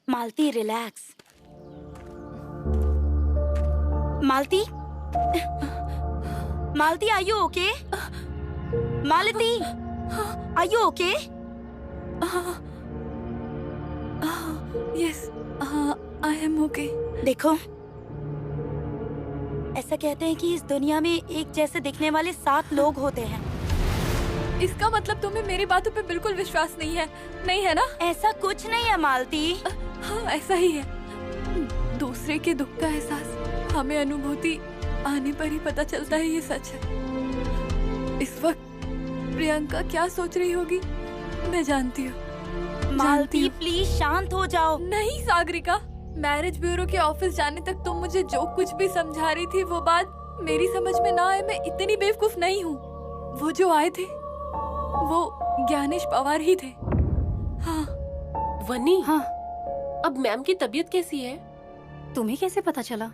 Malti relax. Malti, Malti are you okay? Malti are you okay? Yes, I am okay. देखो, ऐसा कहते हैं कि इस दुनिया में एक जैसे दिखने वाले 7 लोग होते हैं। इसका मतलब तुम्हें मेरी बातों पे बिल्कुल विश्वास नहीं है, नहीं है ना? ऐसा कुछ नहीं है मालती। हाँ, ऐसा ही है। दूसरे के दुख का एहसास हमें अनुभूति आने पर ही पता चलता है, ये सच है। इस वक्त प्रियंका क्या सोच रही होगी मैं जानती हूँ। मालती प्लीज शांत हो जाओ। नहीं सागरिका, मैरिज ब्यूरो के ऑफिस जाने तक तुम मुझे जो कुछ भी समझा रही थी वो बात मेरी समझ में ना आए। मैं इतनी बेवकूफ नहीं हूँ। वो जो आए थे वो ज्ञानेश पवार ही थे। हाँ वनी। हाँ, अब मैम की तबीयत कैसी है? तुम्हें कैसे पता चला?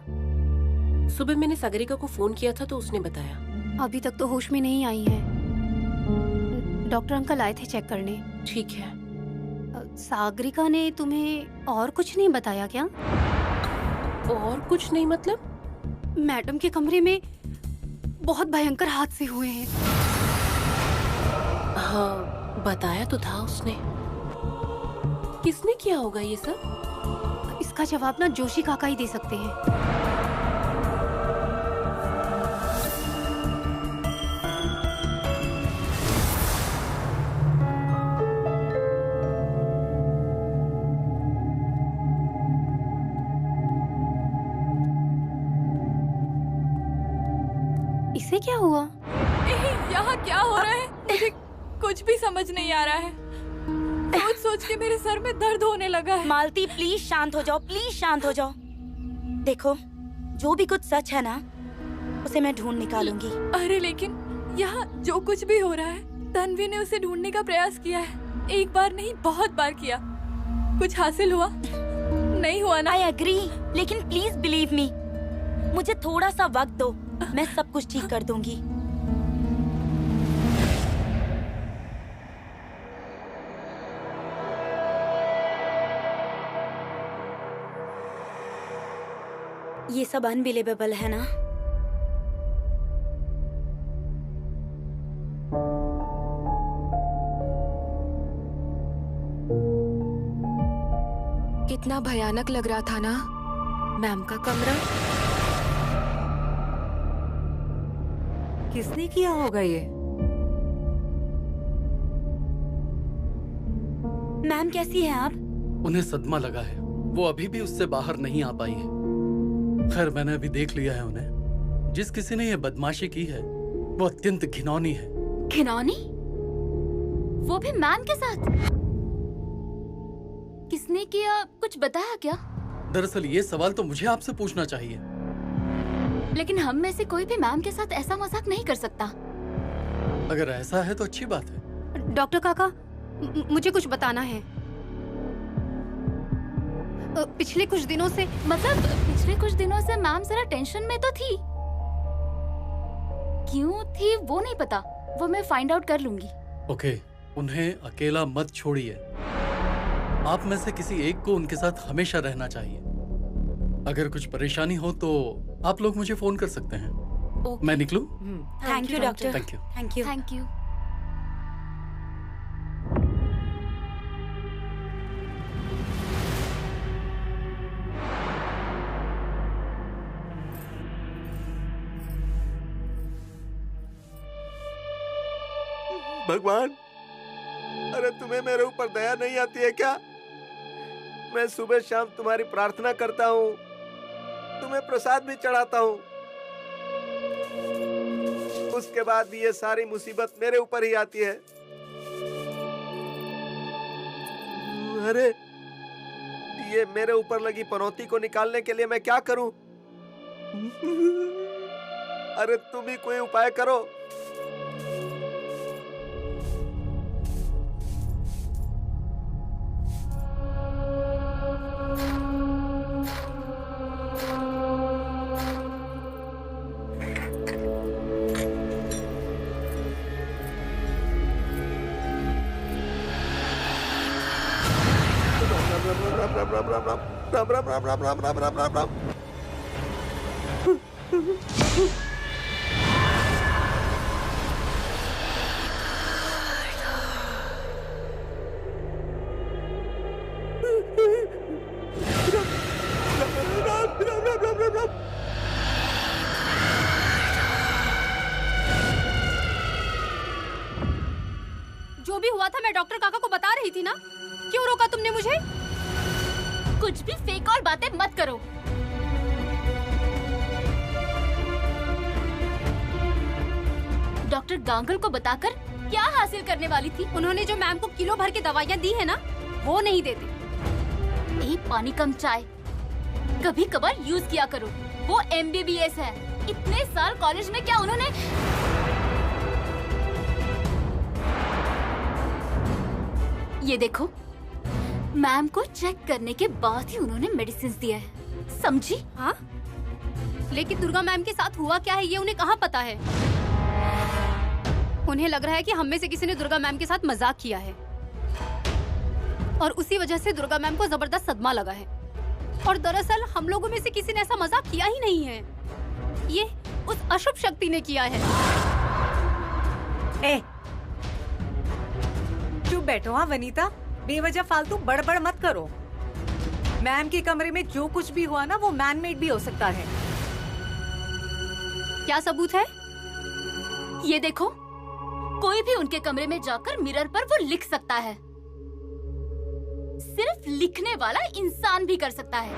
सुबह मैंने सागरिका को फोन किया था तो उसने बताया। अभी तक तो होश में नहीं आई है। डॉक्टर अंकल आए थे चेक करने। ठीक है। सागरिका ने तुम्हें और कुछ नहीं बताया क्या? और कुछ नहीं मतलब? मैडम के कमरे में बहुत भयंकर हादसे हुए हैं। हाँ, बताया तो था उसने। किसने किया होगा ये सब? इसका जवाब ना जोशी काका ही दे सकते हैं। इसे क्या हुआ? यहाँ क्या हो रहा है? मुझे कुछ भी समझ नहीं आ रहा है। सोच सोच के मेरे सर में दर्द होने लगा है। मालती प्लीज शांत हो जाओ, प्लीज शांत हो जाओ। देखो, जो भी कुछ सच है ना उसे मैं ढूंढ निकालूंगी। अरे लेकिन यहाँ जो कुछ भी हो रहा है, तन्वी ने उसे ढूंढने का प्रयास किया है। एक बार नहीं, बहुत बार किया। कुछ हासिल हुआ? नहीं हुआ ना? आई एग्री, लेकिन प्लीज बिलीव मी, मुझे थोड़ा सा वक्त दो, मैं सब कुछ ठीक कर दूंगी। ये सब अनबिलीवेबल है ना? कितना भयानक लग रहा था ना मैम का कमरा। किसने किया होगा ये? मैम कैसी हैं आप? उन्हें सदमा लगा है, वो अभी भी उससे बाहर नहीं आ पाई है। खैर, मैंने अभी देख लिया है उन्हें। जिस किसी ने ये बदमाशी की है वो अत्यंत घिनौनी है। घिनौनी? वो भी मैम के साथ? किसने किया, कुछ बताया क्या? दरअसल ये सवाल तो मुझे आपसे पूछना चाहिए। लेकिन हम में से कोई भी मैम के साथ ऐसा मजाक नहीं कर सकता। अगर ऐसा है तो अच्छी बात है। डॉक्टर काका, मुझे कुछ बताना है। पिछले कुछ दिनों से, मतलब पिछले कुछ दिनों से मैम जरा टेंशन में तो थी। क्यों थी वो नहीं पता, वो मैं फाइंड आउट कर लूंगी। ओके, उन्हें अकेला मत छोड़िए। आप में से किसी एक को उनके साथ हमेशा रहना चाहिए। अगर कुछ परेशानी हो तो आप लोग मुझे फोन कर सकते हैं। मैं निकलूं? Thank you doctor. Thank you. Thank you. Thank you. भगवान, अरे तुम्हें मेरे ऊपर दया नहीं आती है क्या? मैं सुबह शाम तुम्हारी प्रार्थना करता हूँ, तुम्हें प्रसाद भी चढ़ाता हूँ, उसके बाद भी ये सारी मुसीबत मेरे ऊपर ही आती है। अरे ये मेरे ऊपर लगी पनौती को निकालने के लिए मैं क्या करूं? अरे तुम ही कोई उपाय करो। राम। जो भी हुआ था मैं डॉक्टर काका को बता रही थी ना, क्यों रोका तुमने मुझे? कुछ भी फेक और बातें मत करो। डॉक्टर गांगुल को बताकर क्या हासिल करने वाली थी? उन्होंने जो मैम को किलो भर की दवाइयाँ दी है ना, वो नहीं देते। एक पानी कम चाय कभी कभार यूज किया करो। वो MBBS है। इतने साल कॉलेज में क्या उन्होंने ये देखो, मैम को चेक करने के बाद ही उन्होंने मेडिसिन दिया है, समझी? हाँ, लेकिन दुर्गा मैम के साथ हुआ क्या है ये उन्हें कहाँ पता है? उन्हें लग रहा है कि हम में से किसी ने दुर्गा मैम के साथ मजाक किया है और उसी वजह से दुर्गा मैम को जबरदस्त सदमा लगा है। और दरअसल हम लोगों में से किसी ने ऐसा मजाक किया ही नहीं है, ये उस अशुभ शक्ति ने किया है। चुप बैठो। हाँ वनीता, बेवजह फालतू बड़बड़ मत करो। मैम के कमरे में जो कुछ भी हुआ ना, वो मैन मेड भी हो सकता है। क्या सबूत है? ये देखो, कोई भी उनके कमरे में जाकर मिरर पर वो लिख सकता है। सिर्फ लिखने वाला इंसान भी कर सकता है।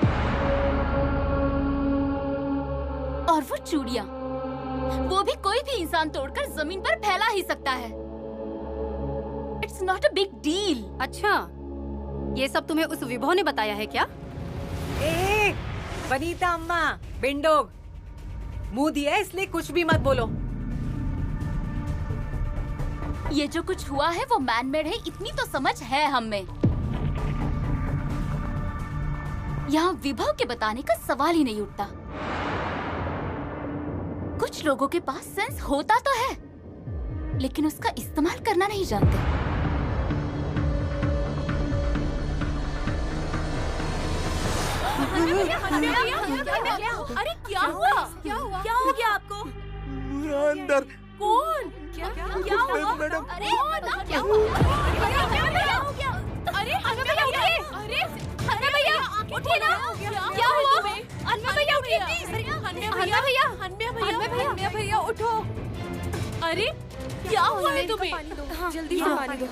और वो चूड़ियां, वो भी कोई भी इंसान तोड़कर जमीन पर फैला ही सकता है। It's not a big deal. अच्छा, ये सब तुम्हें उस विभव ने बताया है क्या? वनीता अम्मा, बिंडोग, मुंह दिया इसलिए कुछ भी मत बोलो। ये जो कुछ हुआ है वो मैन मेड है, इतनी तो समझ है हम में। यहाँ विभव के बताने का सवाल ही नहीं उठता। कुछ लोगों के पास सेंस होता तो है, लेकिन उसका इस्तेमाल करना नहीं जानते। अरे क्या हुआ? क्या हो गया आपको? अंदर कौन? क्या हुआ? मैडम, अरे क्या हुआ? क्या हो गया? अरे भैया उठिए! अरे भैया उठिए ना! क्या हुआ? अन्ना भैया उठिए प्लीज! अन्ना भैया उठो! अरे क्या हुआ है तुम्हें? जल्दी से पानी दो।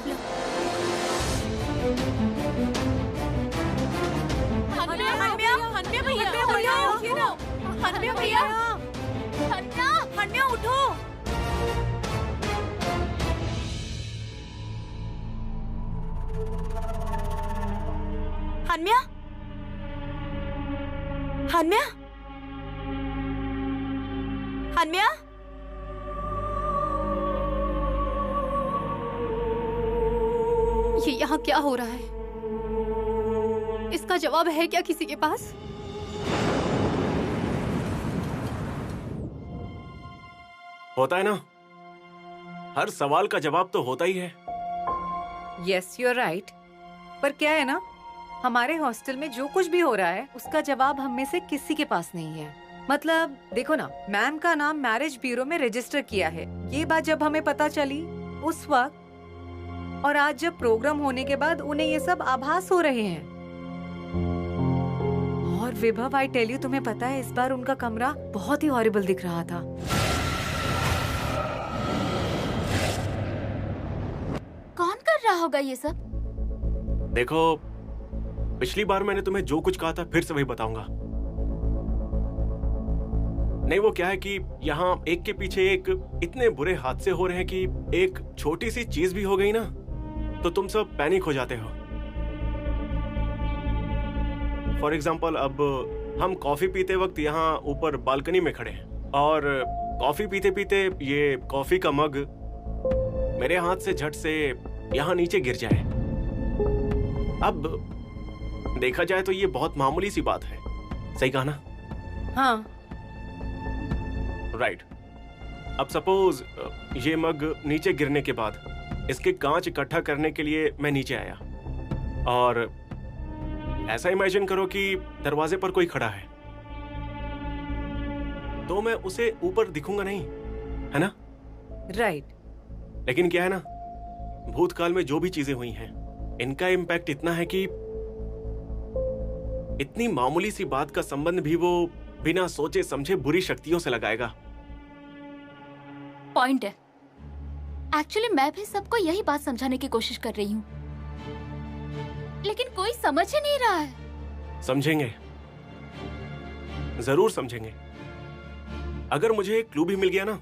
हन्या उठो! हन्या, हन्या, हन्या, ये यहाँ क्या हो रहा है? इसका जवाब है क्या किसी के पास? होता है ना, हर सवाल का जवाब तो होता ही है। Yes you are right. पर क्या है ना, हमारे हॉस्टल में जो कुछ भी हो रहा है उसका जवाब हम में से किसी के पास नहीं है। मतलब देखो ना, मैम का नाम मैरिज ब्यूरो में रजिस्टर किया है। ये बात जब हमें पता चली उस वक्त, और आज जब प्रोग्राम होने के बाद उन्हें ये सब आभास हो रहे हैं। और विभव, आई टेल यू, तुम्हें पता है इस बार उनका कमरा बहुत ही हॉरिबल दिख रहा था। कौन कर रहा होगा ये सब? देखो, पिछली बार मैंने तुम्हें जो कुछ कहा था फिर से वही बताऊंगा। नहीं, वो क्या है कि यहाँ एक के पीछे एक इतने बुरे हादसे हो रहे हैं कि एक छोटी सी चीज भी हो गई ना तो तुम सब पैनिक हो जाते हो। फॉर एग्जाम्पल, अब हम कॉफी पीते वक्त यहाँ ऊपर बालकनी में खड़े हैं और कॉफी पीते पीते ये कॉफी का मग मेरे हाथ से झट से यहाँ नीचे गिर जाए। अब देखा जाए तो ये बहुत मामूली सी बात है, सही कहा ना? हाँ राइट। अब सपोज ये मग नीचे गिरने के बाद इसके कांच इकट्ठा करने के लिए मैं नीचे आया और ऐसा इमेजिन करो कि दरवाजे पर कोई खड़ा है, तो मैं उसे ऊपर दिखूंगा नहीं, है ना? राइट। लेकिन क्या है ना, भूतकाल में जो भी चीजें हुई हैं, इनका इम्पैक्ट इतना है कि इतनी मामूली सी बात का संबंध भी वो बिना सोचे समझे बुरी शक्तियों से लगाएगा। पॉइंट है। एक्चुअली मैं भी सबको यही बात समझाने की कोशिश कर रही हूँ, लेकिन कोई समझ ही नहीं रहा है। समझेंगे, जरूर समझेंगे। अगर मुझे एक क्लू भी मिल गया ना,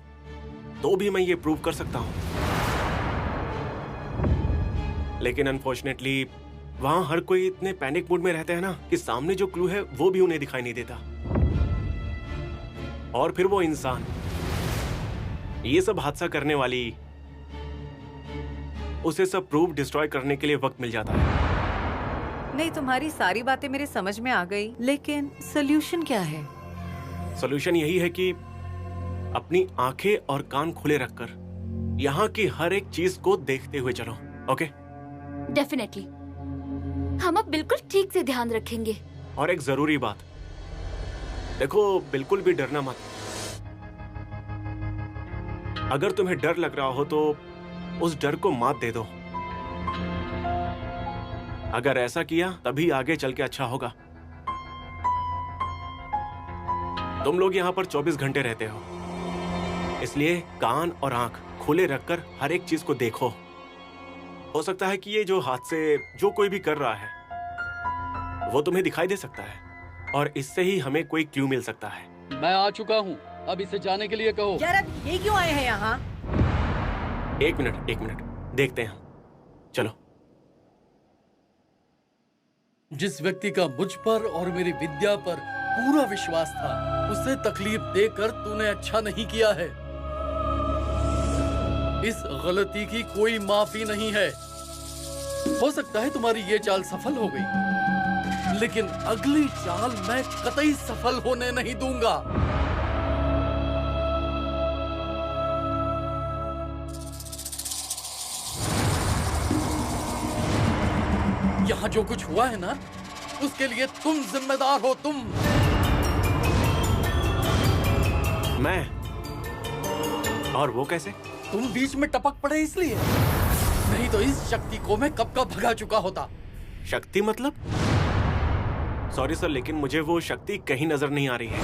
तो भी मैं ये प्रूव कर सकता हूं। लेकिन अनफॉर्चुनेटली वहां हर कोई इतने पैनिक मूड में रहते हैं ना कि सामने जो क्लू है वो भी उन्हें दिखाई नहीं देता। और फिर वो इंसान ये सब हादसा करने वाली, उसे सब प्रूफ डिस्ट्रॉय करने के लिए वक्त मिल जाता है। नहीं, तुम्हारी सारी बातें मेरे समझ में आ गई, लेकिन सोल्यूशन क्या है? सोल्यूशन यही है कि अपनी आंखें और कान खुले रखकर यहाँ की हर एक चीज को देखते हुए चलो। ओके? डेफिनेटली, हम अब बिल्कुल ठीक से ध्यान रखेंगे। और एक जरूरी बात, देखो बिल्कुल भी डरना मत। अगर तुम्हें डर लग रहा हो तो उस डर को मात दे दो। अगर ऐसा किया तभी आगे चल के अच्छा होगा। तुम लोग यहाँ पर 24 घंटे रहते हो, इसलिए कान और आंख खुले रखकर हर एक चीज को देखो। हो सकता है कि ये जो हादसे जो कोई भी कर रहा है वो तुम्हें दिखाई दे सकता है, और इससे ही हमें कोई क्लू मिल सकता है। मैं आ चुका हूँ, अब इसे जाने के लिए कहो। यार अब ये क्यों आए हैं यहाँ? एक मिनट देखते हैं, चलो। जिस व्यक्ति का मुझ पर और मेरी विद्या पर पूरा विश्वास था, उसे तकलीफ देकर तूने अच्छा नहीं किया है। इस गलती की कोई माफी नहीं है। हो सकता है तुम्हारी ये चाल सफल हो गई, लेकिन अगली चाल मैं कतई सफल होने नहीं दूंगा। यहाँ जो कुछ हुआ है ना, उसके लिए तुम जिम्मेदार हो। तुम। मैं? और वो कैसे? तुम बीच में टपक पड़े इसलिए, नहीं तो इस शक्ति को मैं कब का भगा चुका होता। शक्ति मतलब? सॉरी सर, लेकिन मुझे वो शक्ति कहीं नजर नहीं आ रही है।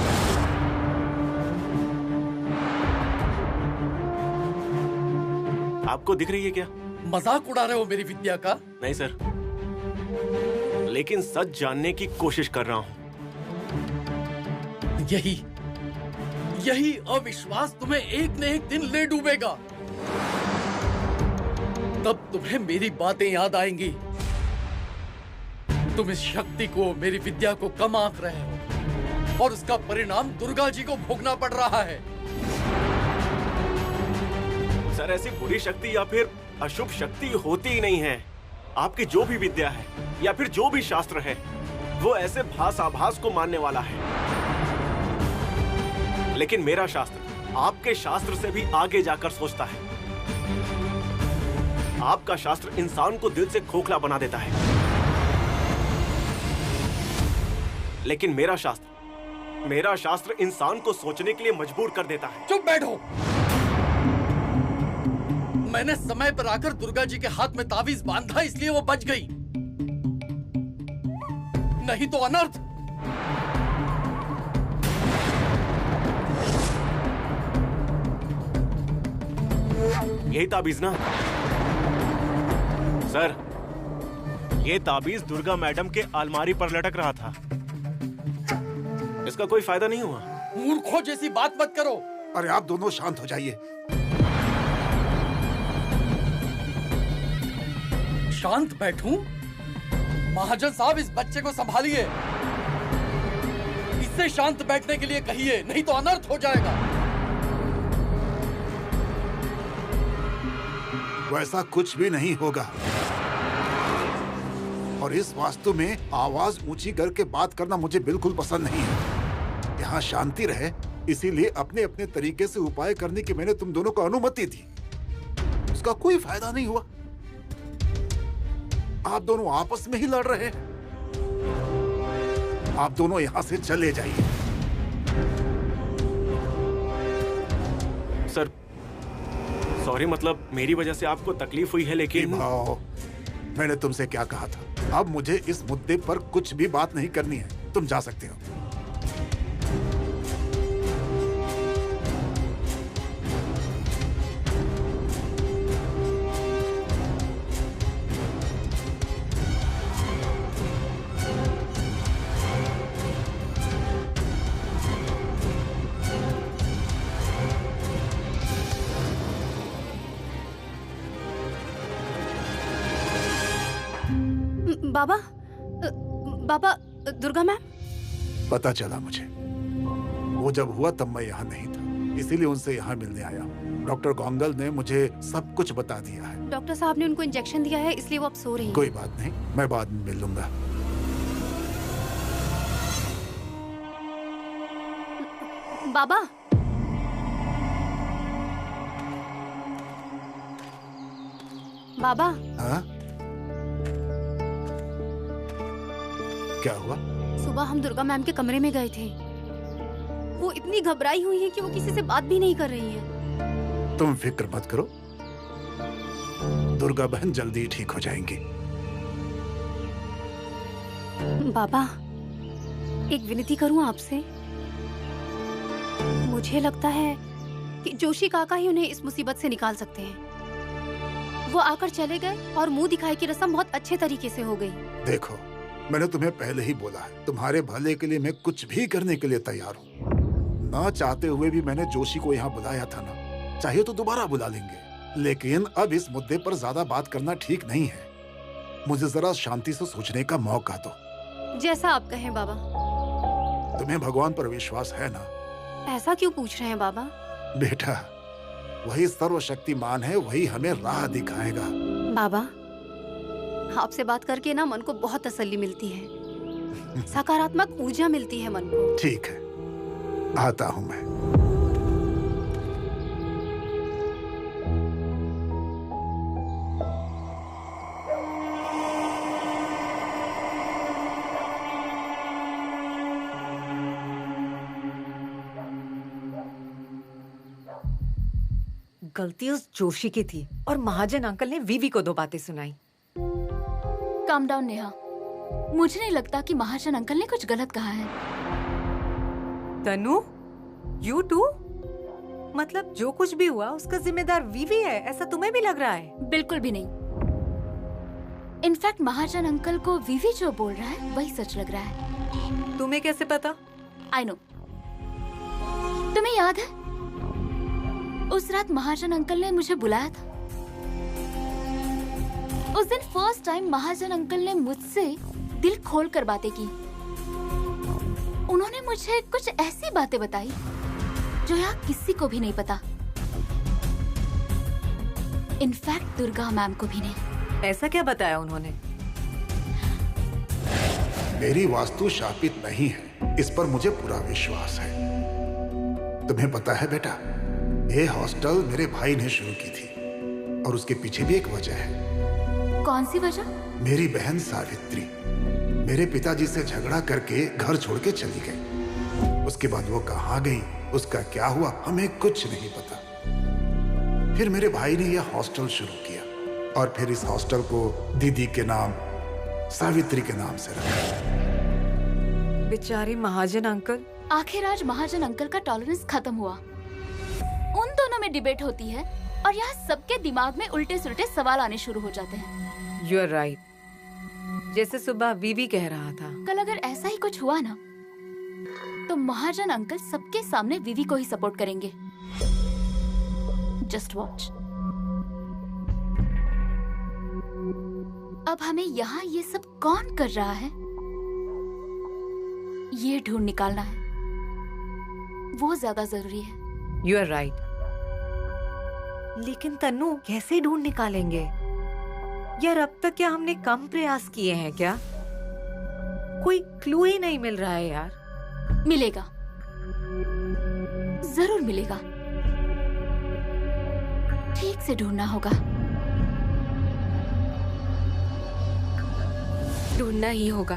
आपको दिख रही है क्या? मजाक उड़ा रहे हो मेरी विद्या का? नहीं सर, लेकिन सच जानने की कोशिश कर रहा हूं। यही अविश्वास तुम्हें एक न एक दिन ले डूबेगा। तब तुम्हें मेरी बातें याद आएंगी। तुम इस शक्ति को, मेरी विद्या को कम आंक रहे हो, और उसका परिणाम दुर्गा जी को भोगना पड़ रहा है। सर, ऐसी बुरी शक्ति या फिर अशुभ शक्ति होती ही नहीं है। आपकी जो भी विद्या है या फिर जो भी शास्त्र है, वो ऐसे भास आभास को मानने वाला है। लेकिन मेरा शास्त्र आपके शास्त्र से भी आगे जाकर सोचता है। आपका शास्त्र इंसान को दिल से खोखला बना देता है, लेकिन मेरा शास्त्र इंसान को सोचने के लिए मजबूर कर देता है। चुप बैठो। मैंने समय पर आकर दुर्गा जी के हाथ में तावीज बांधा, इसलिए वो बच गई, नहीं तो अनर्थ। यही ताबीज ना? सर, ये ताबीज दुर्गा मैडम के अलमारी पर लटक रहा था। इसका कोई फायदा नहीं हुआ। मूर्खों जैसी बात मत करो। अरे आप दोनों शांत हो जाइए। शांत बैठूं? महाजन साहब, इस बच्चे को संभालिए। इससे शांत बैठने के लिए कहिए, नहीं तो अनर्थ हो जाएगा। वैसा कुछ भी नहीं होगा। और इस वास्तु में आवाज ऊंची करके बात करना मुझे बिल्कुल पसंद नहीं है। यहाँ शांति रहे, इसीलिए अपने अपने तरीके से उपाय करने की मैंने तुम दोनों को अनुमति दी। उसका कोई फायदा नहीं हुआ। आप दोनों आपस में ही लड़ रहे हैं। आप दोनों यहाँ से चले जाइए। सर सॉरी, मतलब मेरी वजह से आपको तकलीफ हुई है, लेकिन भाव, मैंने तुमसे क्या कहा था? अब मुझे इस मुद्दे पर कुछ भी बात नहीं करनी है। तुम जा सकते हो। बाबा, बाबा, दुर्गा मैम। पता चला मुझे। वो जब हुआ तब मैं यहाँ नहीं था, इसीलिए उनसे यहाँ मिलने आया। डॉक्टर गोंगल ने मुझे सब कुछ बता दिया है। डॉक्टर साहब ने उनको इंजेक्शन दिया है, इसलिए वो अब सो रही हैं। कोई बात नहीं, मैं बाद में मिल लूंगा। बाबा, बाबा। हाँ? क्या हुआ? सुबह हम दुर्गा मैम के कमरे में गए थे। वो इतनी घबराई हुई है कि वो किसी से बात भी नहीं कर रही है। तुम फिक्र मत करो, दुर्गा बहन जल्दी ठीक हो जाएंगी। बाबा, एक विनती करूं आपसे? मुझे लगता है कि जोशी काका ही उन्हें इस मुसीबत से निकाल सकते हैं। वो आकर चले गए और मुंह दिखाई की रस्म बहुत अच्छे तरीके से हो गई। देखो, मैंने तुम्हें पहले ही बोला है, तुम्हारे भले के लिए मैं कुछ भी करने के लिए तैयार हूँ। ना चाहते हुए भी मैंने जोशी को यहाँ बुलाया था ना, चाहिए तो दोबारा बुला लेंगे, लेकिन अब इस मुद्दे पर ज्यादा बात करना ठीक नहीं है। मुझे जरा शांति से सोचने का मौका दो। जैसा आप कहें बाबा। तुम्हें भगवान पर विश्वास है ना? ऐसा क्यों पूछ रहे हैं बाबा? बेटा, वही सर्वशक्तिमान है, वही हमें राह दिखाएगा। बाबा, आपसे बात करके ना मन को बहुत तसल्ली मिलती है, सकारात्मक ऊर्जा मिलती है मन को। ठीक है, आता हूँ मैं। गलती उस जोशी की थी और महाजन अंकल ने वीवी को 2 बातें सुनाई। काम डाउन नेहा, मुझे नहीं लगता कि महाजन अंकल ने कुछ गलत कहा है। तनु, यू टू? मतलब जो कुछ भी हुआ उसका जिम्मेदार वीवी है, ऐसा तुम्हें भी लग रहा है? बिल्कुल भी नहीं। इनफैक्ट महाजन अंकल को वीवी जो बोल रहा है वही सच लग रहा है। तुम्हें कैसे पता? I know. तुम्हें याद है उस रात महाजन अंकल ने मुझे बुलाया था? उस दिन फर्स्ट टाइम महाजन अंकल ने मुझसे दिल खोल कर बातें की। उन्होंने मुझे कुछ ऐसी बातें बताई जो यहाँ किसी को भी नहीं पता, इनफैक्ट दुर्गा मैम को भी नहीं। ऐसा क्या बताया उन्होंने? मेरी वास्तु शापित नहीं है, इस पर मुझे पूरा विश्वास है। तुम्हें पता है बेटा, ये हॉस्टल मेरे भाई ने शुरू की थी और उसके पीछे भी एक वजह है। कौन सी वजह? मेरी बहन सावित्री मेरे पिताजी से झगड़ा करके घर छोड़ के चली गई। उसके बाद वो कहाँ गई, उसका क्या हुआ, हमें कुछ नहीं पता। फिर मेरे भाई ने यह हॉस्टल शुरू किया और फिर इस हॉस्टल को दीदी के नाम, सावित्री के नाम से रखा। बेचारे महाजन अंकल। आखिर आज महाजन अंकल का टॉलरेंस खत्म हुआ। उन दोनों में डिबेट होती है और यहाँ सबके दिमाग में उल्टे सुल्टे सवाल आने शुरू हो जाते हैं। You are right. जैसे सुबह वीवी कह रहा था, कल अगर ऐसा ही कुछ हुआ ना, तो महाजन अंकल सबके सामने वीवी को ही सपोर्ट करेंगे। Just watch. अब हमें यहाँ ये सब कौन कर रहा है, ये ढूंढ निकालना है। वो ज्यादा जरूरी है। You are right. लेकिन तन्नू, कैसे ढूंढ निकालेंगे यार? अब तक क्या हमने कम प्रयास किए हैं क्या? कोई क्लू ही नहीं मिल रहा है यार। मिलेगा, जरूर मिलेगा। ठीक से ढूंढना होगा। ढूंढना ही होगा।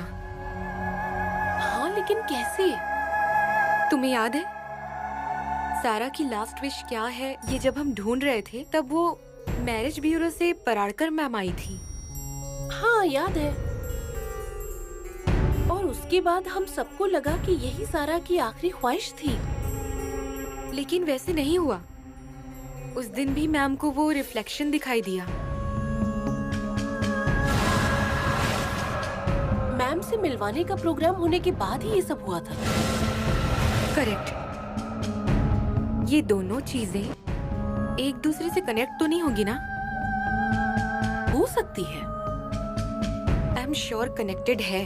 हाँ, लेकिन कैसे? तुम्हें याद है सारा की लास्ट विश क्या है? ये जब हम ढूंढ रहे थे तब वो मैरिज ब्यूरो से पराड़कर मैम आई थी। हाँ याद है। और उसके बाद हम सबको लगा कि यही सारा की आखिरी ख्वाहिश थी। लेकिन वैसे नहीं हुआ। उस दिन भी मैम को वो रिफ्लेक्शन दिखाई दिया। मैम से मिलवाने का प्रोग्राम होने के बाद ही ये सब हुआ था। करेक्ट। ये दोनों चीजें एक दूसरे से कनेक्ट तो नहीं होगी ना? हो सकती है। आई एम श्योर कनेक्टेड है।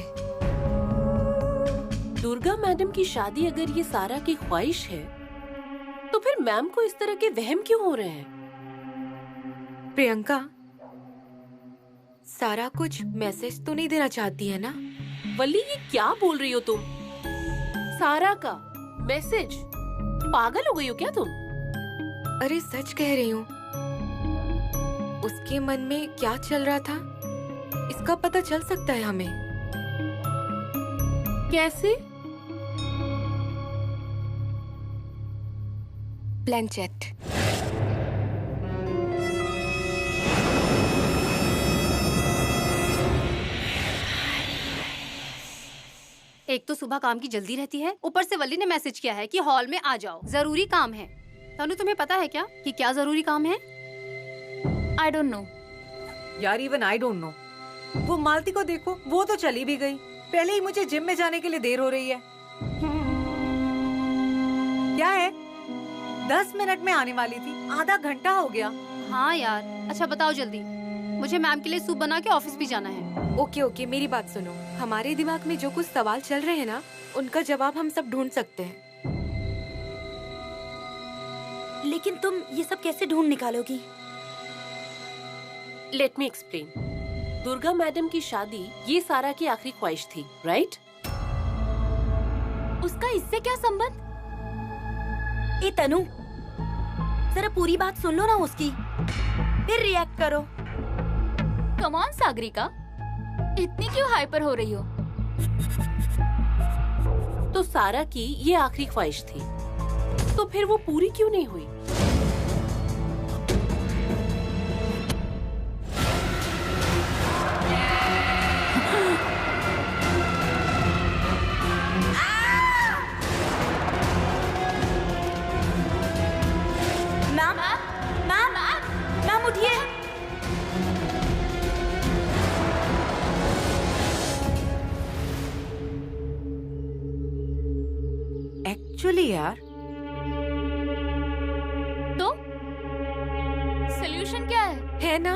दुर्गा मैडम की शादी अगर ये सारा की ख्वाहिश है तो फिर मैम को इस तरह के वहम क्यों हो रहे हैं? प्रियंका, सारा कुछ मैसेज तो नहीं देना चाहती है ना? वल्ली ये क्या बोल रही हो तुम? सारा का मैसेज? पागल हो गई हो क्या तुम? अरे सच कह रही हूँ। उसके मन में क्या चल रहा था इसका पता चल सकता है हमें। कैसे? प्लेनचेट। एक तो सुबह काम की जल्दी रहती है, ऊपर से वल्ली ने मैसेज किया है कि हॉल में आ जाओ, जरूरी काम है। तनु तुम्हें पता है क्या कि क्या जरूरी काम है? आई डोंट नो यार, इवन आई डोंट नो। वो मालती को देखो, वो तो चली भी गई। पहले ही मुझे जिम में जाने के लिए देर हो रही है। क्या है, 10 मिनट में आने वाली थी, आधा घंटा हो गया। हाँ यार, अच्छा बताओ जल्दी, मुझे मैम के लिए सूप बना के ऑफिस भी जाना है। ओके ओके, मेरी बात सुनो। हमारे दिमाग में जो कुछ सवाल चल रहे हैं ना, उनका जवाब हम सब ढूंढ सकते हैं। लेकिन तुम ये सब कैसे ढूंढ निकालोगी? Let me explain. Durga madam की शादी ये सारा की आखिरी ख्वाहिश थी, राइट? उसका इससे क्या संबंध? ए तनु, जरा पूरी बात सुन लो ना उसकी, फिर रिएक्ट करो। कम ऑन सागरिका, इतनी क्यों हाइपर हो रही हो? तो सारा की ये आखिरी ख्वाहिश थी, तो फिर वो पूरी क्यों नहीं हुई? मैम, मैम, मैम उठिए। एक्चुअली यार, तो सॉल्यूशन क्या है ना?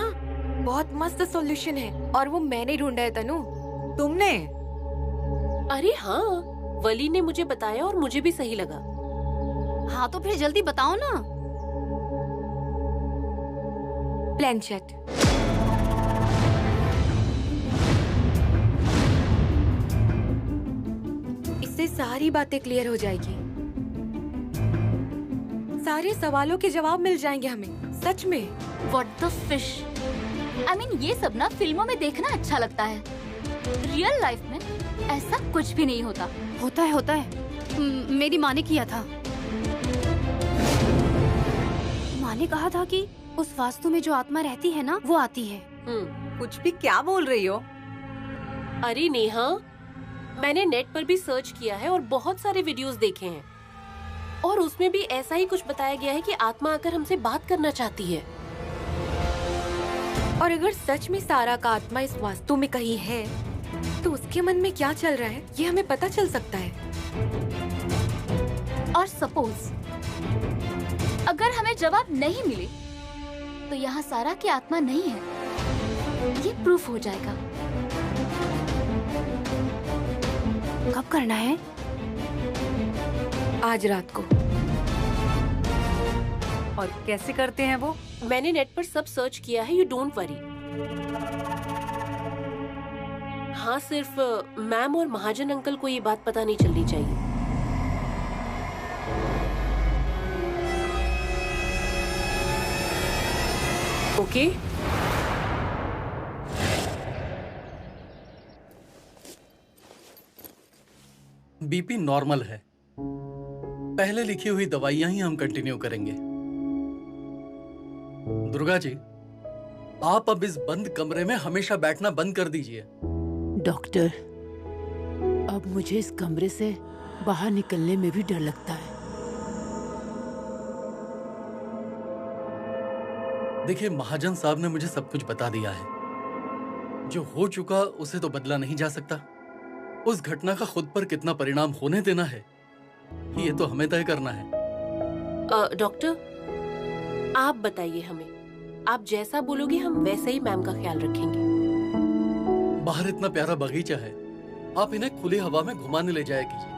बहुत मस्त सॉल्यूशन है, और वो मैंने ढूंढा है तनु। तुमने? अरे हाँ, वली ने मुझे बताया और मुझे भी सही लगा। हाँ तो फिर जल्दी बताओ ना। प्लेनचेट। इससे सारी बातें क्लियर हो जाएगी, सारे सवालों के जवाब मिल जाएंगे हमें। सच में। What the fish? I mean, ये सब ना फिल्मों में देखना अच्छा लगता है, रियल लाइफ में ऐसा कुछ भी नहीं होता। होता है। मेरी माँ ने किया था। माँ ने कहा था कि उस वास्तु में जो आत्मा रहती है ना, वो आती है। कुछ भी क्या बोल रही हो? अरे नेहा, मैंने नेट पर भी सर्च किया है और बहुत सारे वीडियोस देखे हैं, और उसमें भी ऐसा ही कुछ बताया गया है कि आत्मा आकर हमसे बात करना चाहती है। और अगर सच में सारा का आत्मा इस वास्तु में कहीं है, तो उसके मन में क्या चल रहा है ये हमें पता चल सकता है। और सपोज अगर हमें जवाब नहीं मिले तो यहाँ सारा की आत्मा नहीं है, ये प्रूफ हो जाएगा। कब करना है? आज रात को। और कैसे करते हैं वो? मैंने नेट पर सब सर्च किया है, यू डोंट वरी। हाँ, सिर्फ मैम और महाजन अंकल को ये बात पता नहीं चलनी चाहिए। ओके? बीपी नॉर्मल है। पहले लिखी हुई दवाइयां ही हम कंटिन्यू करेंगे। दुर्गा जी, आप अब इस बंद कमरे में हमेशा बैठना बंद कर दीजिए। डॉक्टर, अब मुझे इस कमरे से बाहर निकलने में भी डर लगता है। देखिए, महाजन साहब ने मुझे सब कुछ बता दिया है। जो हो चुका उसे तो बदला नहीं जा सकता। उस घटना का खुद पर कितना परिणाम होने देना है, ये तो हमें तय करना है। डॉक्टर, आप बताइए हमें, आप जैसा बोलोगे हम वैसे ही मैम का ख्याल रखेंगे। बाहर इतना प्यारा बगीचा है, आप इन्हें खुली हवा में घुमाने ले जाया कीजिए।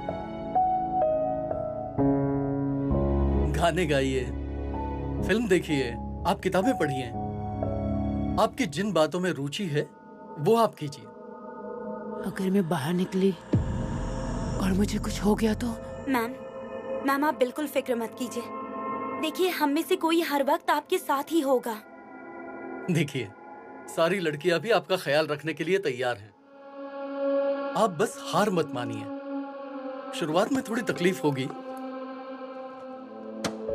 गाने गाइए, फिल्म देखिए, आप किताबें पढ़िए। आपकी जिन बातों में रुचि है वो आप कीजिए। अगर मैं बाहर निकली और मुझे कुछ हो गया तो? मैम आप बिल्कुल फिक्र मत कीजिए। देखिए, हम में से कोई हर वक्त आपके साथ ही होगा। देखिए, सारी लड़कियां भी आपका ख्याल रखने के लिए तैयार हैं। आप बस हार मत मानिए। शुरुआत में थोड़ी तकलीफ होगी,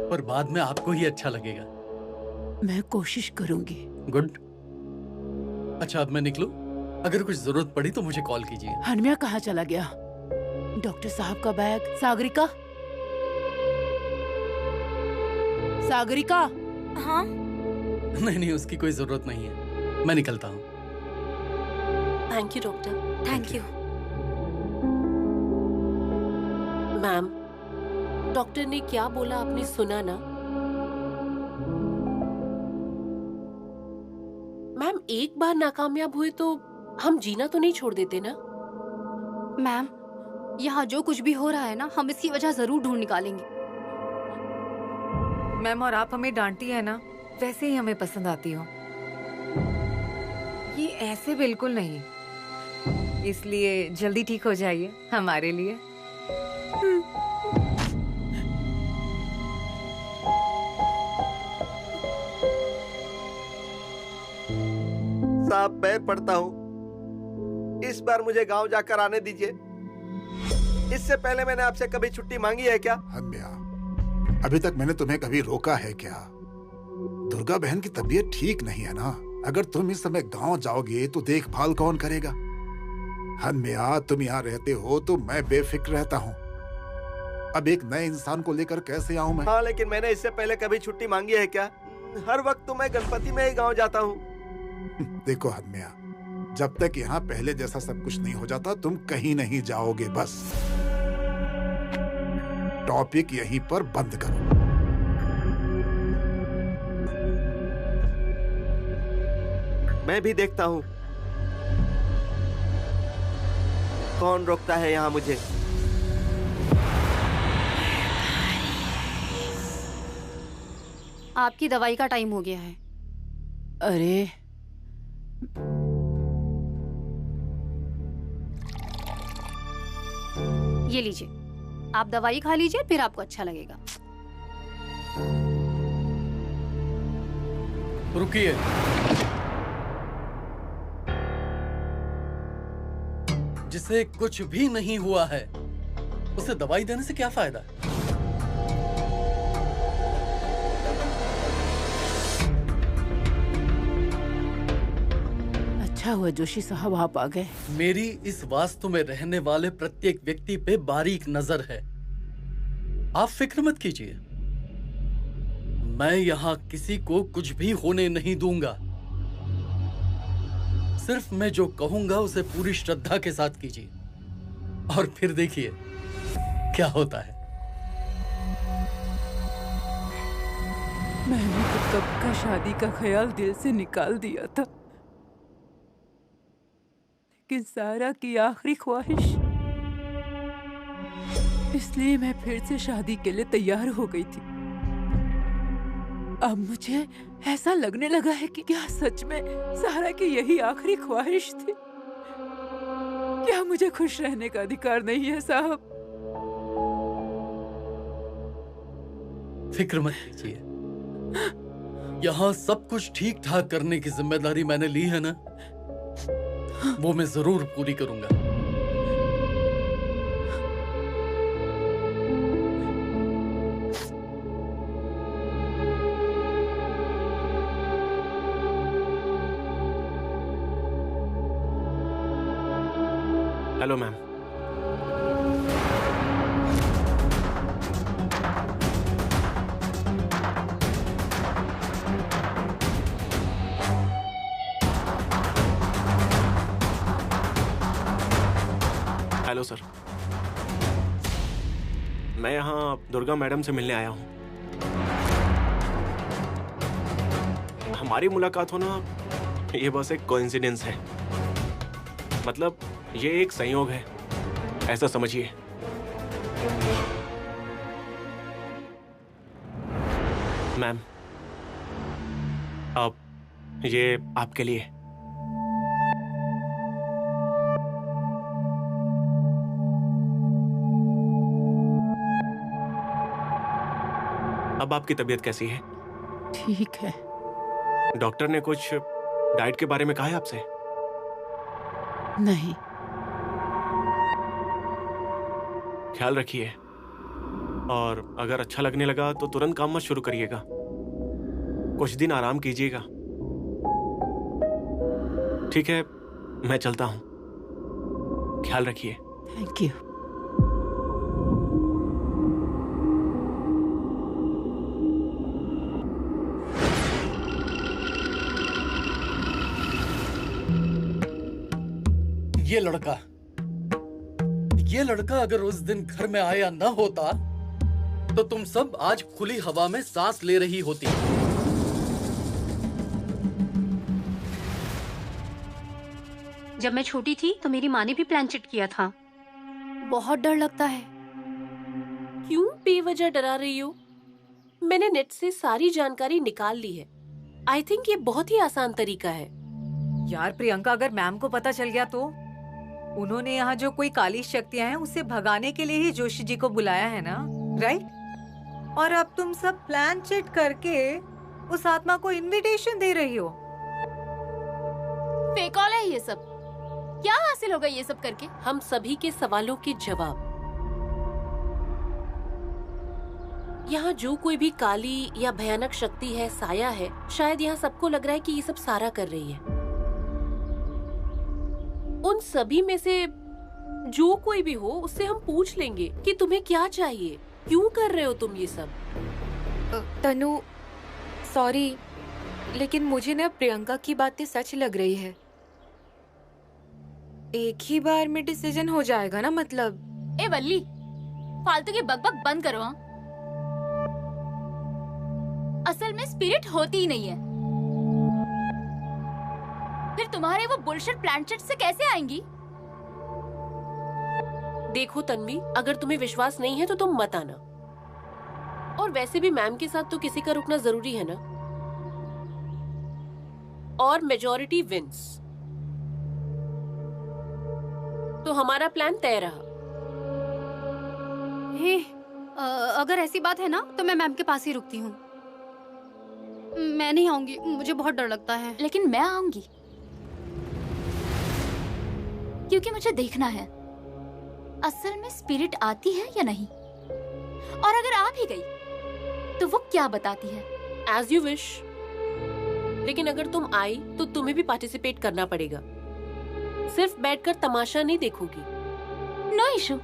पर बाद में आपको ही अच्छा लगेगा। मैं कोशिश करूंगी। गुड। अच्छा, अब मैं निकलूं? अगर कुछ जरूरत पड़ी तो मुझे कॉल कीजिए। हनम्या कहाँ चला गया? डॉक्टर साहब का बैग। सागरिका, सागरिका। हाँ? नहीं, उसकी कोई जरूरत नहीं है। मैं निकलता हूँ। Thank you doctor. Thank you. Ma'am, doctor ने क्या बोला आपने सुना ना? मैम, एक बार नाकामयाब हुए तो हम जीना तो नहीं छोड़ देते ना? मैम, यहाँ जो कुछ भी हो रहा है ना, हम इसकी वजह जरूर ढूंढ निकालेंगे। मैम, और आप हमें डांटी है ना, वैसे ही हमें पसंद आती हो। ये ऐसे बिल्कुल नहीं, इसलिए जल्दी ठीक हो जाइए हमारे लिए। साहब, पैर पड़ता हूँ, इस बार मुझे गांव जाकर आने दीजिए। इससे पहले मैंने आपसे कभी छुट्टी मांगी है क्या? हनम्या, अभी तक मैंने तुम्हें कभी रोका है क्या? दुर्गा बहन की तबीयत ठीक नहीं है ना। अगर तुम इस समय गांव जाओगे तो देखभाल कौन करेगा? हनम्या, तुम यहाँ रहते हो तो मैं बेफिक्र रहता हूँ। अब एक नए इंसान को लेकर कैसे आऊँ मैं? हाँ, लेकिन मैंने इससे पहले कभी छुट्टी मांगी है क्या? हर वक्त तो मैं गणपति में ही गांव जाता हूँ। देखो हनम्या, जब तक यहाँ पहले जैसा सब कुछ नहीं हो जाता तुम कहीं नहीं जाओगे। बस टॉपिक यहीं पर बंद करो। मैं भी देखता हूँ कौन रोकता है यहाँ मुझे। आपकी दवाई का टाइम हो गया है। अरे, ये लीजिए, आप दवाई खा लीजिए, फिर आपको अच्छा लगेगा। रुकिए। जिसे कुछ भी नहीं हुआ है उसे दवाई देने से क्या फायदा? अच्छा हुआ जोशी साहब आप आ गए। मेरी इस वास्तु में रहने वाले प्रत्येक व्यक्ति पे बारीक नजर है। आप फिक्र मत कीजिए, मैं यहाँ किसी को कुछ भी होने नहीं दूंगा। सिर्फ मैं जो कहूंगा उसे पूरी श्रद्धा के साथ कीजिए और फिर देखिए क्या होता है। मैंने तो कब का शादी का ख्याल दिल से निकाल दिया था, लेकिन सारा की आखिरी ख्वाहिश, इसलिए मैं फिर से शादी के लिए तैयार हो गई थी। अब मुझे ऐसा लगने लगा है कि क्या सच में सारा की यही आखिरी ख्वाहिश थी? क्या मुझे खुश रहने का अधिकार नहीं है साहब? फिक्र मत कीजिए, यहाँ सब कुछ ठीक ठाक करने की जिम्मेदारी मैंने ली है ना, वो मैं जरूर पूरी करूंगा। Hello ma'am. हेलो सर, मैं यहाँ दुर्गा मैडम से मिलने आया हूँ। हमारी मुलाकात होना ये बस एक कोइंसिडेंस है, मतलब ये एक संयोग है, ऐसा समझिए। मैम, अब ये आपके लिए। अब आपकी तबीयत कैसी है? ठीक है। डॉक्टर ने कुछ डाइट के बारे में कहा है आपसे? नहीं। ख्याल रखिए, और अगर अच्छा लगने लगा तो तुरंत काम मत शुरू करिएगा, कुछ दिन आराम कीजिएगा। ठीक है, मैं चलता हूं, ख्याल रखिए। Thank you. ये लड़का अगर उस दिन घर में आया न होता तो तुम सब आज खुली हवा में सांस ले रही होती। जब मैं छोटी थी तो मेरी माँ ने भी प्लान चिट किया था। बहुत डर लगता है। क्यों बेवजह डरा रही हो? मैंने नेट से सारी जानकारी निकाल ली है। आई थिंक ये बहुत ही आसान तरीका है। यार प्रियंका, अगर मैम को पता चल गया तो? उन्होंने यहाँ जो कोई काली शक्तियाँ हैं उसे भगाने के लिए ही जोशी जी को बुलाया है ना, राइट? और अब तुम सब प्लान चिट करके उस आत्मा को इनविटेशन दे रही हो। फेकॉल है ये सब। क्या हासिल होगा ये सब करके? हम सभी के सवालों के जवाब। यहाँ जो कोई भी काली या भयानक शक्ति है, साया है, शायद यहाँ सबको लग रहा है कि ये सब सारा कर रही है। उन सभी में से जो कोई भी हो उससे हम पूछ लेंगे कि तुम्हें क्या चाहिए, क्यों कर रहे हो तुम ये सब। तनु, सॉरी, लेकिन मुझे ना प्रियंका की बातें सच लग रही है। एक ही बार में डिसीजन हो जाएगा ना? मतलब ए वल्ली, फालतू की बकबक बंद करो। हाँ, असल में स्पिरिट होती ही नहीं है, फिर तुम्हारे वो बुलशिट प्लानचेट से कैसे आएंगी? देखो तन्वी, अगर तुम्हें विश्वास नहीं है तो तुम मत आना। और वैसे भी मैम के साथ तो किसी का रुकना जरूरी है ना। और मेजॉरिटी विंस। तो हमारा प्लान तय रहा। अगर ऐसी बात है ना तो मैं मैम के पास ही रुकती हूँ। मैं नहीं आऊंगी, मुझे बहुत डर लगता है। लेकिन मैं आऊंगी क्योंकि मुझे देखना है असल में स्पिरिट आती है या नहीं, और अगर आ भी गई तो वो क्या बताती है। As you wish. लेकिन अगर तुम आई तो तुम्हें भी पार्टिसिपेट करना पड़ेगा, सिर्फ बैठकर तमाशा नहीं देखोगी। No issue.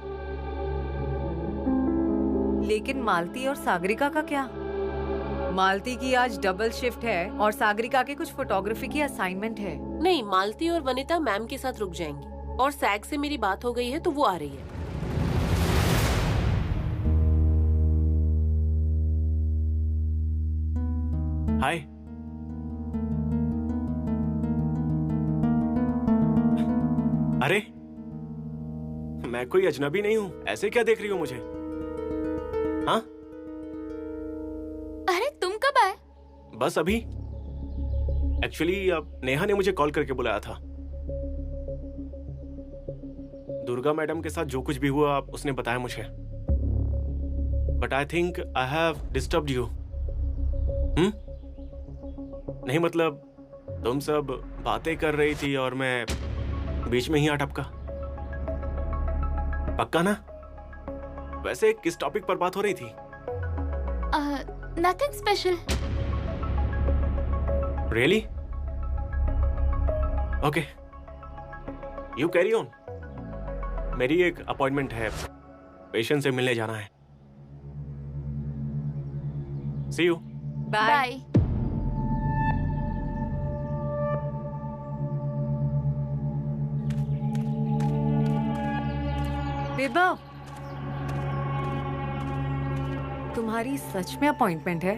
लेकिन मालती और सागरिका का क्या? मालती की आज डबल शिफ्ट है और सागरिका की कुछ फोटोग्राफी की असाइनमेंट है। नहीं, मालती और वनिता मैम के साथ रुक जाएंगी, और सैग से मेरी बात हो गई है तो वो आ रही है। हाय। अरे, मैं कोई अजनबी नहीं हूँ, ऐसे क्या देख रही हो मुझे? हाँ? अरे तुम कब आए? बस अभी। एक्चुअली अब नेहा ने मुझे कॉल करके बुलाया था। दुर्गा मैडम के साथ जो कुछ भी हुआ उसने बताया मुझे। But I think I have disturbed you. नहीं, मतलब तुम सब बातें कर रही थी और मैं बीच में ही आ टपका। पक्का ना? वैसे किस टॉपिक पर बात हो रही थी? Nothing special. Really? Okay, you carry on. मेरी एक अपॉइंटमेंट है, पेशेंट से मिलने जाना है। सी यू। बाय। विभव, तुम्हारी सच में अपॉइंटमेंट है?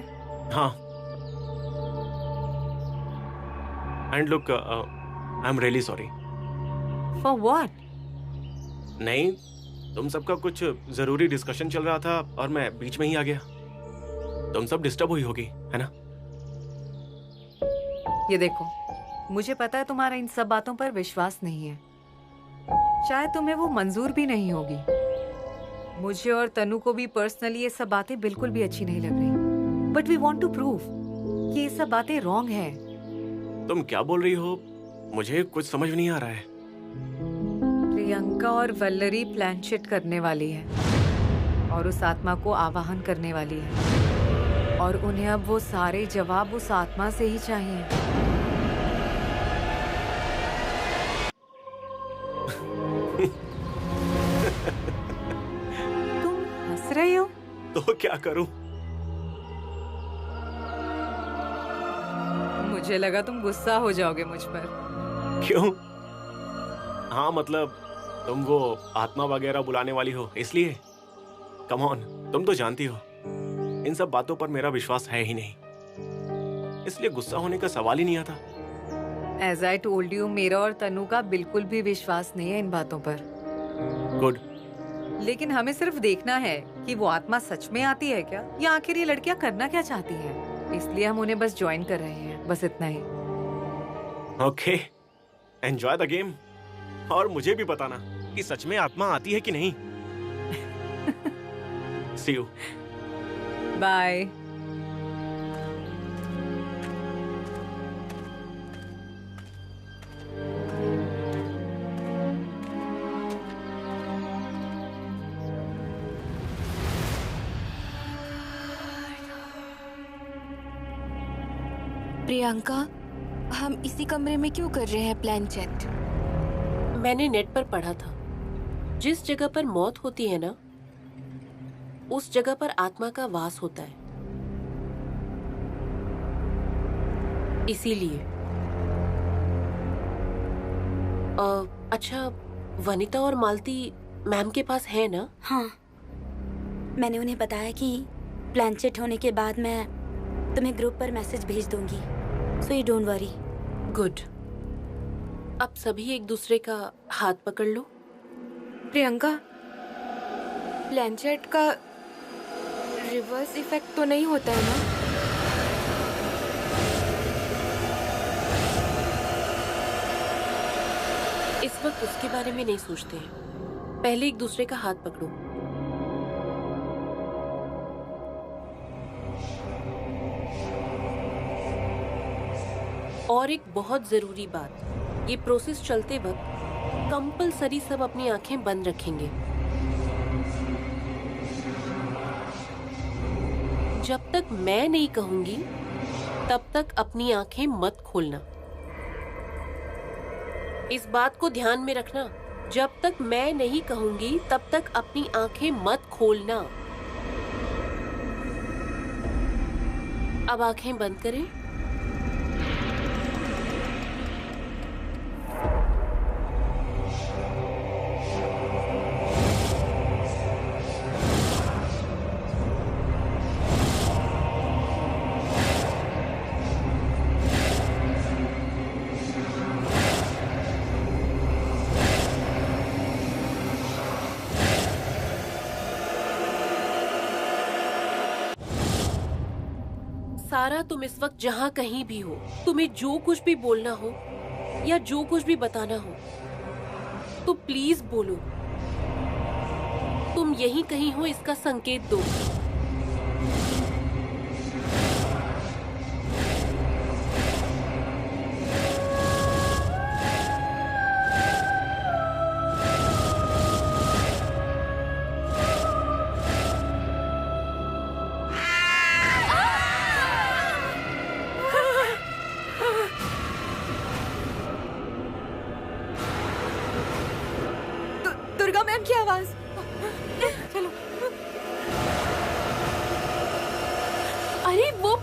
हाँ। And look, I am really sorry. For what? नहीं, तुम सबका कुछ जरूरी डिस्कशन चल रहा था और मैं बीच में ही आ गया। तुम सब डिस्टर्ब हुई होगी, है ना? ये देखो, मुझे पता है तुम्हारा इन सब बातों पर विश्वास नहीं है, शायद तुम्हें वो मंजूर भी नहीं होगी। मुझे और तनु को भी पर्सनली ये सब बातें बिल्कुल भी अच्छी नहीं लग रही, but we want to prove कि ये सब बातें रॉन्ग हैं। तुम क्या बोल रही हो? मुझे कुछ समझ नहीं आ रहा है। प्रियंका और वल्लरी प्लानशिट करने वाली है और उस आत्मा को आवाहन करने वाली है, और उन्हें अब वो सारे जवाब उस आत्मा से ही चाहिए। तुम हंस रहे हो? तो क्या करूं? मुझे लगा तुम गुस्सा हो जाओगे मुझ पर। क्यों? हाँ, मतलब तुम वो आत्मा वगैरह बुलाने वाली हो इसलिए? कम ऑन, तुम तो जानती हो इन सब बातों पर मेरा विश्वास है ही नहीं, इसलिए गुस्सा होने का सवाल ही नहीं आता। As I told you, मेरा और तनु का बिल्कुल भी विश्वास नहीं है इन बातों पर। गुड। लेकिन हमें सिर्फ देखना है कि वो आत्मा सच में आती है क्या, या आखिर ये लड़कियां करना क्या चाहती हैं। इसलिए हम उन्हें बस ज्वाइन कर रहे हैं, बस इतना ही। ओके, एंजॉय द गेम, और मुझे भी बताना कि सच में आत्मा आती है कि नहीं। सी यू। बाय। प्रियंका, हम इसी कमरे में क्यों कर रहे हैं प्लान चैट? मैंने नेट पर पढ़ा था, जिस जगह पर मौत होती है ना, उस जगह पर आत्मा का वास होता है। इसीलिए अच्छा, वनिता और मालती मैम के पास है ना? हाँ, मैंने उन्हें बताया कि प्लानचेट होने के बाद मैं तुम्हें ग्रुप पर मैसेज भेज दूंगी, so you don't worry. Good. अब सभी एक दूसरे का हाथ पकड़ लो। प्रियंका, प्लानचेट का रिवर्स इफेक्ट तो नहीं होता है ना? इस वक्त उसके बारे में नहीं सोचते हैं, पहले एक दूसरे का हाथ पकड़ो। और एक बहुत जरूरी बात, ये प्रोसेस चलते वक्त कंपलसरी सब अपनी आंखें बंद रखेंगे। जब तक मैं नहीं कहूंगी तब तक अपनी आंखें मत खोलना। इस बात को ध्यान में रखना, जब तक मैं नहीं कहूंगी तब तक अपनी आंखें मत खोलना। अब आंखें बंद करें। सारा, तुम इस वक्त जहाँ कहीं भी हो, तुम्हें जो कुछ भी बोलना हो या जो कुछ भी बताना हो तो प्लीज बोलो। तुम यहीं कहीं हो इसका संकेत दो। दुर्गा मैम, आवाज। चलो। अरे वो